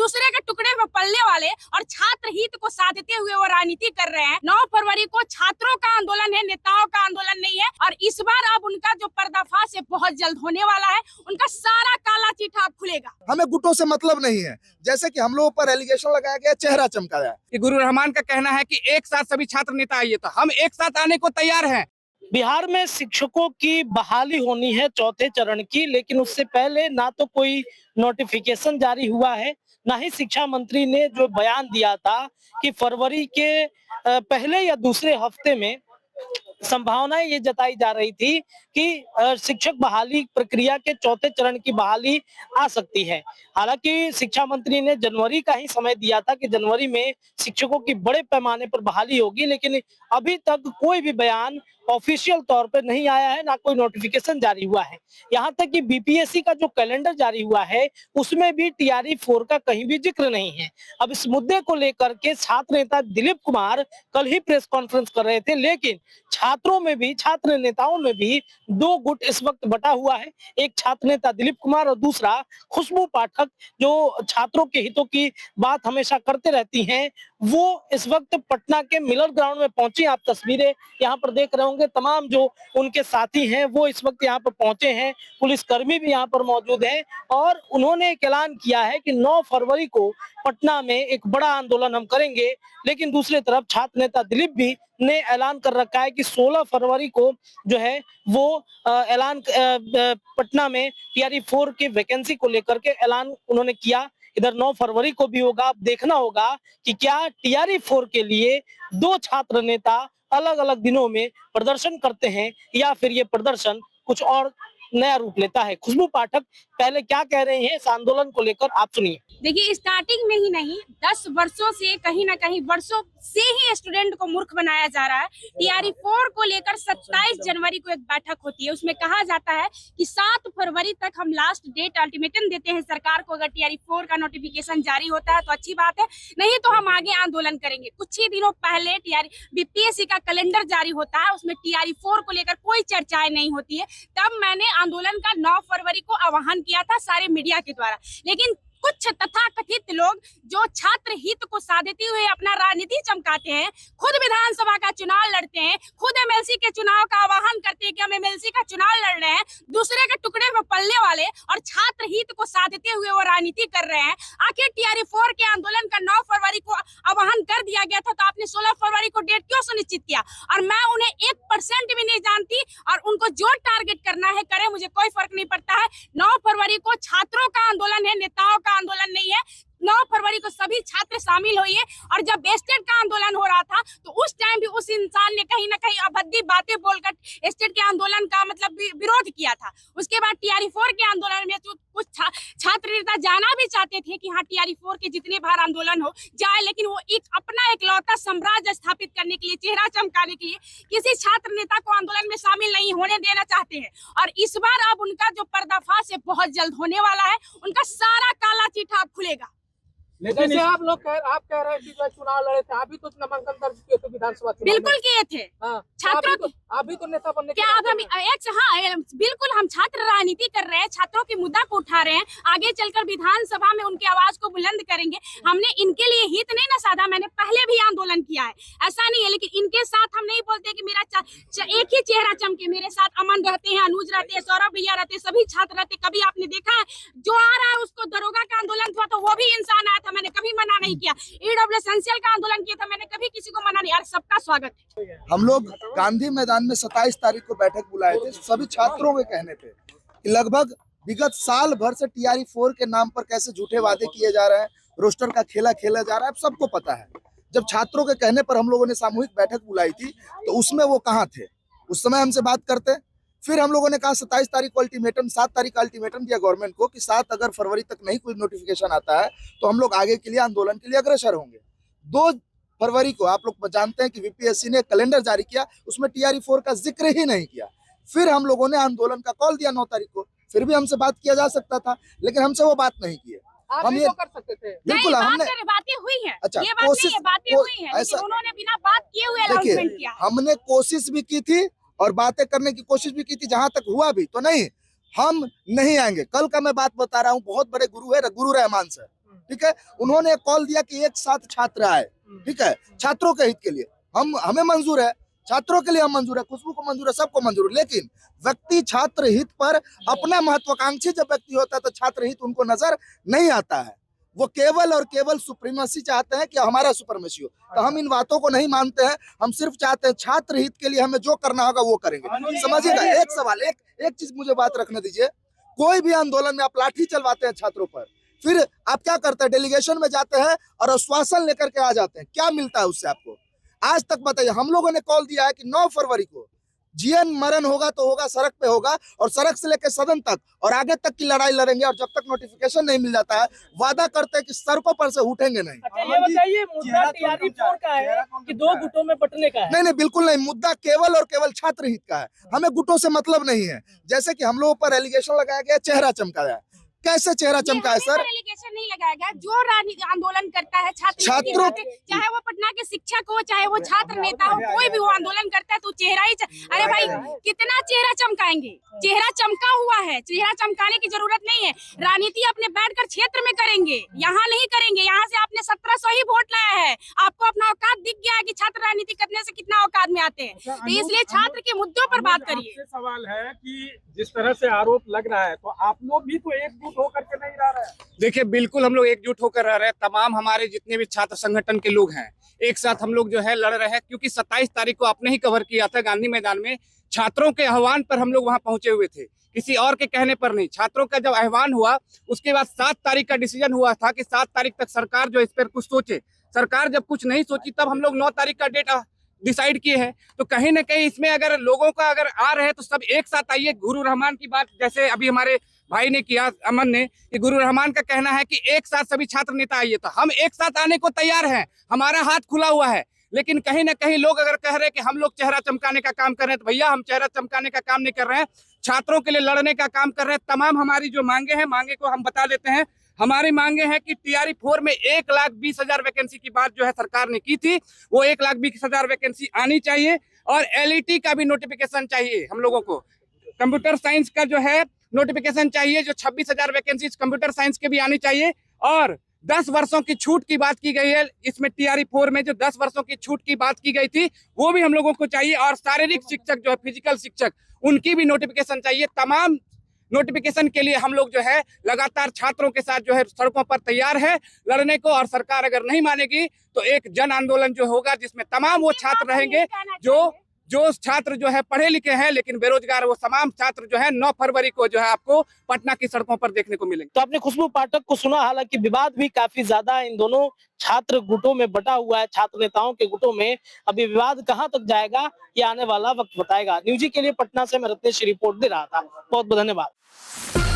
दूसरे के टुकड़े में पलने वाले और छात्र हित को साधते हुए वो राजनीति कर रहे हैं। 9 फरवरी को छात्रों का आंदोलन है, नेताओं का आंदोलन नहीं है। और इस बार अब उनका जो पर्दाफाश है बहुत जल्द होने वाला है, उनका सारा काला चिट्ठा अब खुलेगा। हमें गुटों से मतलब नहीं है, जैसे कि हम लोगों पर एलिगेशन लगाया गया, चेहरा चमकाया कि गुरु रहमान का कहना है कि एक साथ सभी छात्र नेता आइए, तो हम एक साथ आने को तैयार हैं। बिहार में शिक्षकों की बहाली होनी है चौथे चरण की, लेकिन उससे पहले ना तो कोई नोटिफिकेशन जारी हुआ है, ना ही शिक्षा मंत्री ने जो बयान दिया था कि फरवरी के पहले या दूसरे हफ्ते में संभावनाएं ये जताई जा रही थी कि शिक्षक बहाली प्रक्रिया के चौथे चरण की बहाली आ सकती है। हालांकि शिक्षा मंत्री ने जनवरी का ही समय दिया था कि जनवरी में शिक्षकों की बड़े पैमाने पर बहाली होगी, लेकिन अभी तक कोई भी बयान ऑफिशियल तौर पर नहीं आया है, ना कोई नोटिफिकेशन जारी हुआ है। यहाँ तक कि बीपीएससी का जो कैलेंडर जारी हुआ है उसमें भी टीआरई 4 का कहीं भी जिक्र नहीं है। अब इस मुद्दे को लेकर के छात्र नेता दिलीप कुमार कल ही प्रेस कॉन्फ्रेंस कर रहे थे, लेकिन छात्रों में भी, छात्र नेताओं में भी दो गुट इस वक्त बटा हुआ है। एक छात्र नेता दिलीप कुमार और दूसरा खुशबू पाठक, जो छात्रों के हितों की बात हमेशा करते रहती हैं, वो इस वक्त पटना के मिलर ग्राउंड में पहुंची। आप तस्वीरें यहाँ पर देख रहे होंगे, तमाम जो उनके साथी हैं वो इस वक्त यहाँ पर पहुंचे हैं, पुलिसकर्मी भी यहाँ पर मौजूद हैं और उन्होंने एक ऐलान किया है कि 9 फरवरी को पटना में एक बड़ा आंदोलन हम करेंगे। लेकिन दूसरी तरफ छात्र नेता दिलीप भी ने ऐलान कर रखा है कि 16 फरवरी को जो है वो ऐलान पटना में टीआरई 4 की वैकेंसी को लेकर के ऐलान उन्होंने किया। इधर 9 फरवरी को भी होगा। अब देखना होगा कि क्या टीआरई 4 के लिए दो छात्र नेता अलग अलग दिनों में प्रदर्शन करते हैं या फिर ये प्रदर्शन कुछ और नया रूप लेता है। खुशबू पाठक पहले क्या कह रहे हैं इस आंदोलन को लेकर, आप सुनिए। देखिए, स्टार्टिंग में ही नहीं, 10 वर्षों से, कहीं ना कहीं वर्षों से ही स्टूडेंट को मूर्ख बनाया जा रहा है। टीआरई 4 को लेकर 27 जनवरी को एक बैठक होती है, उसमें कहा जाता है कि 7 फरवरी तक हम लास्ट डेट अल्टीमेटम देते हैं सरकार को। अगर टीआरई 4 का नोटिफिकेशन जारी होता है तो अच्छी बात है, नहीं तो हम आगे आंदोलन करेंगे। कुछ ही दिनों पहले बीपीएससी का कैलेंडर जारी होता है, उसमें टीआरई 4 को लेकर कोई चर्चाएं नहीं होती है। तब मैंने आंदोलन का 9 फरवरी को आह्वान किया था सारे मीडिया के द्वारा, लेकिन कुछ तथाकथित लोग जो छात्र हित को साधते हुए अपना राजनीति चमकाते हैं, खुद विधानसभा का चुनाव लड़ते हैं, खुद एमएलसी के चुनाव का आह्वान करते हैं कि हम एमएलसी का चुनाव लड़ रहे हैं, दूसरे के टुकड़े में पलने वाले और छात्र हित को साधते हुए वो राजनीति कर रहे हैं। आखिर टीआरई 4 के आंदोलन का 9 फरवरी को आह्वान कर दिया गया था, तो आपने 16 फरवरी को डेट क्यों सुनिश्चित किया? और मैं उन्हें 1% भी नहीं जानती, और उनको जो टारगेट करना है करे, मुझे कोई फर्क नहीं पड़ता है। 9 फरवरी को छात्रों का आंदोलन है, नेताओं का आंदोलन नहीं है। 9 फरवरी को सभी छात्र शामिल हुए। और जब स्टेट का आंदोलन हो रहा था तो उस टाइम भी उस इंसान ने कहीं ना कहीं अभद्दी बातें बोलकर स्टेट के आंदोलन का मतलब विरोध किया था। उसके बाद टीआरई 4 के आंदोलन में तो कुछ छात्र नेता जाना भी चाहते थे कि हाँ, टीआरई 4 के जितने बार आंदोलन हो जाए, लेकिन वो अपना इकलौता साम्राज्य स्थापित करने के लिए, चेहरा चमकाने के लिए किसी छात्र नेता को आंदोलन में शामिल नहीं होने देना चाहते हैं। और इस बार अब उनका जो पर्दाफाश है बहुत जल्द होने वाला है, उनका सारा काला चिट्ठा अब खुलेगा। लेकिन जैसे आप कह रहे हैं कि जो चुनाव लड़े थे, अभी तो नामांकन दर्ज किए थे विधानसभा चुनाव। बिल्कुल किए थे। छात्रों अभी तो नेता बनने क्या अब हम बिल्कुल हम छात्र राजनीति कर रहे हैं, छात्रों के मुद्दा को उठा रहे हैं, आगे चलकर विधानसभा में उनकी आवाज को बुलंद करेंगे। हमने इनके लिए हित नहीं ना साधा, मैंने पहले भी आंदोलन किया है, ऐसा नहीं है। लेकिन इनके साथ हम नहीं बोलते कि मेरा एक ही चेहरा चमके। मेरे साथ अमन रहते हैं, अनुज रहते हैं, सौरभ भैया रहते हैं, सभी छात्र रहते। कभी आपने देखा है जो आ रहा है उसको दरोगा का आंदोलन हुआ तो वो भी इंसान आया था, मैंने कभी मना नहीं किया। ईडब्ल्यू एसेंशियल का आंदोलन किया था, मैंने कभी किसी को मना नहीं। यार, सबका स्वागत है। हम लोग गांधी मैदान में 27 तारीख को बैठक बुलाए थे, सभी छात्रों के कहने पे कि लगभग विगत साल भर से टीआरई 4 के नाम पर कैसे झूठे वादे किए जा रहे हैं, रोस्टर का खेला खेला जा रहा है, अब सबको पता है। जब छात्रों के कहने पर हम लोगों ने सामूहिक बैठक बुलाई थी तो उसमें वो कहाँ थे? उस समय हमसे बात करते। फिर हम लोगों ने कहा 27 तारीख को अल्टीमेटम, 7 तारीख का अल्टीमेटम दिया गवर्नमेंट को कि 7 अगर फरवरी तक नहीं कोई नोटिफिकेशन आता है तो हम लोग आगे के लिए आंदोलन के लिए अग्रसर होंगे। 2 फरवरी को आप लोग जानते हैं कि बीपीएससी ने कैलेंडर जारी किया, उसमें टीआरई 4 का जिक्र ही नहीं किया। फिर हम लोगों ने आंदोलन का कॉल दिया 9 तारीख को, फिर भी हमसे बात किया जा सकता था, लेकिन हमसे वो बात नहीं की। हम ये कर सकते थे। बिल्कुल हमने बातें हुई है। अच्छा, ये बात नहीं है, बातें हुई है, लेकिन उन्होंने बिना बात किए हुए अनाउंसमेंट किया। हमने कोशिश भी की थी और बातें करने की कोशिश भी की थी, जहां तक हुआ भी तो नहीं, हम नहीं आएंगे। कल का मैं बात बता रहा हूँ, बहुत बड़े गुरु है गुरु रहमान सर, ठीक है, उन्होंने कॉल दिया कि एक साथ छात्र आए, ठीक है, छात्रों के हित के लिए हमें मंजूर है, छात्रों के लिए हम मंजूर है, खुशबू को मंजूर है, सबको मंजूर है, लेकिन व्यक्ति छात्र हित पर अपना महत्वाकांक्षी जब व्यक्ति होता है तो छात्र हित उनको नजर नहीं आता है। वो केवल और केवल सुप्रीमेसी चाहते हैं कि हमारा सुप्रीमेसी हो। तो हम इन बातों को नहीं मानते हैं, हम सिर्फ चाहते हैं छात्र हित के लिए हमें जो करना होगा वो करेंगे। समझिएगा, एक सवाल, एक चीज मुझे बात रखने दीजिए, कोई भी आंदोलन में आप लाठी चलवाते हैं छात्रों पर, फिर आप क्या करते हैं, डेलीगेशन में जाते हैं और आश्वासन लेकर के आ जाते हैं, क्या मिलता है उससे आपको? आज तक बताइए। हम लोगों ने कॉल दिया है कि 9 फरवरी को जीवन मरण होगा तो होगा, सड़क पे होगा, और सड़क से लेकर सदन तक और आगे तक की लड़ाई लड़ेंगे, और जब तक नोटिफिकेशन नहीं मिल जाता है वादा करते हैं कि सड़कों पर से उठेंगे नहीं। अच्छा ये बताइए, मुद्दा टीआरपी 4 का है कि 2 गुटों में बंटने का है? नहीं, बिल्कुल नहीं, मुद्दा केवल और केवल छात्र हित का है, हमें गुटों से मतलब नहीं है। जैसे कि हम लोगों पर एलिगेशन लगाया गया, चेहरा चमकाया है, कैसे चेहरा चमका है सर? एलिगेशन नहीं लगाया गया, जो राजनीति आंदोलन करता है छात्रों, चाहे वो पटना के शिक्षक हो, चाहे वो छात्र नेता हो, कोई भी वो आंदोलन करता है तो चेहरा ही अरे भाई कितना चेहरा चमकाएंगे? चेहरा चमका हुआ है, चेहरा चमकाने की जरूरत नहीं है। राजनीति अपने बैठकर क्षेत्र में करेंगे, यहाँ नहीं करेंगे। यहाँ से आपने 1700 ही वोट लाया है, आपको अपना औकात दिख गया है कि छात्र राजनीति करने से कितना औकात में आते हैं, तो इसलिए छात्र के मुद्दों पर बात करिए। सवाल है कि जिस तरह से आरोप लग रहा है तो आप लोग भी तो एकजुट होकर के नहीं रह रहे? देखिए, बिल्कुल हम लोग एकजुट होकर रह रहे हैं। तमाम हमारे जितने भी छात्र संगठन के लोग हैं, एक साथ हम लोग जो है लड़ रहे हैं, क्योंकि 27 तारीख को आपने ही कवर किया था गांधी मैदान में। छात्रों के आह्वान पर हम लोग वहां पहुंचे हुए थे, किसी और के कहने पर नहीं। छात्रों का जब आह्वान हुआ उसके बाद 7 तारीख का डिसीजन हुआ था कि 7 तारीख तक सरकार जो इस पर कुछ सोचे। सरकार जब कुछ नहीं सोची तब हम लोग 9 तारीख का डेट डिसाइड किए हैं। तो कहीं ना कहीं इसमें अगर लोगों का अगर आ रहे तो सब एक साथ आइए। गुरु रहमान की बात जैसे अभी हमारे भाई ने किया, अमन ने, कि गुरु रहमान का कहना है कि एक साथ सभी छात्र नेता आइए, तो हम एक साथ आने को तैयार हैं, हमारा हाथ खुला हुआ है। लेकिन कहीं ना कहीं लोग अगर कह रहे हैं कि हम लोग चेहरा चमकाने का काम कर रहे हैं, तो भैया हम चेहरा चमकाने का काम नहीं कर रहे हैं, छात्रों के लिए लड़ने का काम कर रहे हैं। तमाम हमारी जो मांगे हैं, मांगे को हम बता देते हैं। हमारी मांगे हैं कि टीआरई 4 में 1,20,000 वैकेंसी की बात जो है सरकार ने की थी, वो 1,20,000 वैकेंसी आनी चाहिए, और एलईटी का भी नोटिफिकेशन चाहिए हम लोगों को। कंप्यूटर साइंस का जो है नोटिफिकेशन चाहिए, जो 26,000 वैकेंसी कंप्यूटर साइंस के भी आनी चाहिए। और 10 वर्षों की छूट की बात की गई है इसमें, टीआरई 4 में जो 10 वर्षों की छूट की बात की गई थी वो भी हम लोगों को चाहिए। और शारीरिक शिक्षक जो है, फिजिकल शिक्षक, उनकी भी नोटिफिकेशन चाहिए। तमाम नोटिफिकेशन के लिए हम लोग जो है लगातार छात्रों के साथ जो है सड़कों पर तैयार है लड़ने को। और सरकार अगर नहीं मानेगी तो एक जन आंदोलन जो होगा, जिसमें तमाम वो छात्र रहेंगे जो छात्र जो है पढ़े लिखे हैं लेकिन बेरोजगार, वो तमाम छात्र जो है 9 फरवरी को जो है आपको पटना की सड़कों पर देखने को मिलेंगे। तो आपने खुशबू पाठक को सुना, हालांकि विवाद भी काफी ज्यादा इन दोनों छात्र गुटों में बटा हुआ है, छात्र नेताओं के गुटों में। अभी विवाद कहां तक जाएगा ये आने वाला वक्त बताएगा। न्यूज़ के लिए पटना से मैं रत्नेश रिपोर्ट दे रहा था। बहुत बहुत धन्यवाद।